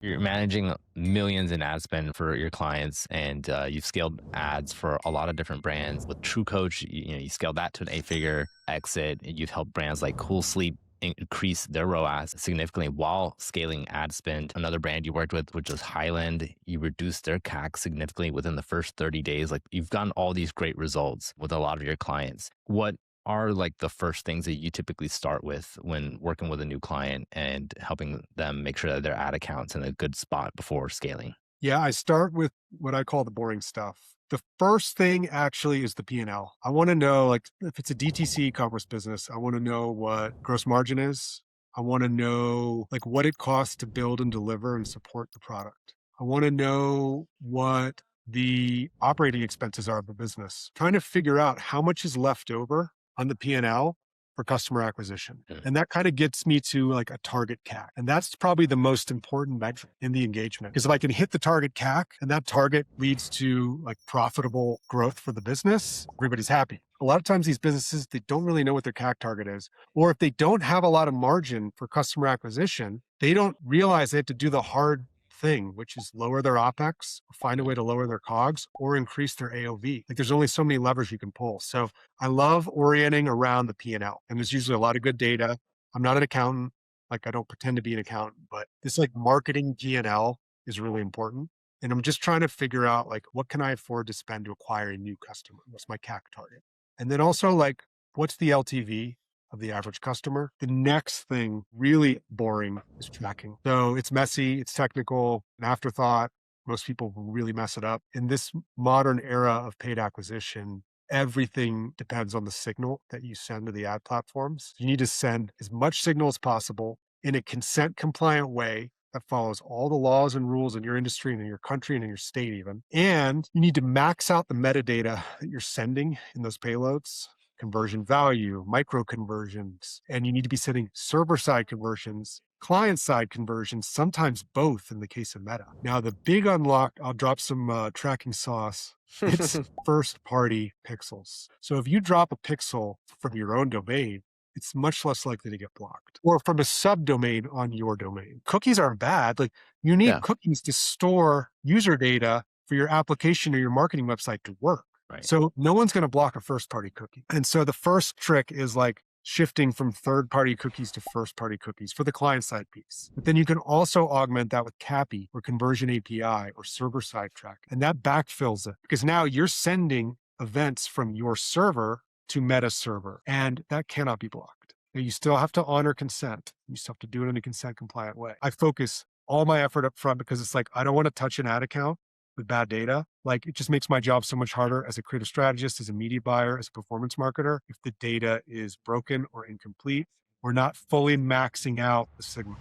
You're managing millions in ad spend for your clients, and you've scaled ads for a lot of different brands. With True Coach, you scaled that to an eight-figure exit. You've helped brands like Cool Sleep increase their ROAS significantly while scaling ad spend. Another brand you worked with, which was Highland, you reduced their CAC significantly within the first 30 days. Like you've gotten all these great results with a lot of your clients. What are like the first things that you typically start with when working with a new client and helping them make sure that their ad account's in a good spot before scaling? Yeah, I start with what I call the boring stuff. The first thing actually is the P&L. I want to know, like, if it's a DTC e-commerce business, I want to know what gross margin is. I want to know, like, what it costs to build and deliver and support the product. I want to know what the operating expenses are of the business. Trying to figure out how much is left over on the P&L for customer acquisition. And that kind of gets me to like a target CAC. And that's probably the most important metric in the engagement. Because if I can hit the target CAC and that target leads to like profitable growth for the business, everybody's happy. A lot of times these businesses, they don't really know what their CAC target is. Or if they don't have a lot of margin for customer acquisition, they don't realize they have to do the hard thing, which is lower their OPEX, or find a way to lower their COGS, or increase their AOV. Like there's only so many levers you can pull. So I love orienting around the P&L, and there's usually a lot of good data. I'm not an accountant. Like I don't pretend to be an accountant, but this like marketing P&L is really important. And I'm just trying to figure out like, what can I afford to spend to acquire a new customer? What's my CAC target? And then also like, what's the LTV of the average customer? The next thing, really boring, is tracking. So it's messy, it's technical, an afterthought. Most people really mess it up. In this modern era of paid acquisition, everything depends on the signal that you send to the ad platforms. You need to send as much signal as possible in a consent compliant way that follows all the laws and rules in your industry and in your country and in your state even. And you need to max out the metadata that you're sending in those payloads, conversion value, micro conversions, and you need to be setting server side conversions, client side conversions, sometimes both in the case of Meta. Now, the big unlock, I'll drop some tracking sauce. It's first party pixels. So if you drop a pixel from your own domain, it's much less likely to get blocked or from a subdomain on your domain. Cookies aren't bad. Like you need Yeah. cookies to store user data for your application or your marketing website to work. Right. So no one's going to block a first party cookie. And so the first trick is like shifting from third party cookies to first party cookies for the client side piece. But then you can also augment that with CAPI or conversion API or server side track. And that backfills it because now you're sending events from your server to Meta server, and that cannot be blocked. Now, you still have to honor consent. You still have to do it in a consent compliant way. I focus all my effort up front because it's like, I don't want to touch an ad account with bad data. Like it just makes my job so much harder as a creative strategist, as a media buyer, as a performance marketer, if the data is broken or incomplete or not fully maxing out the signal.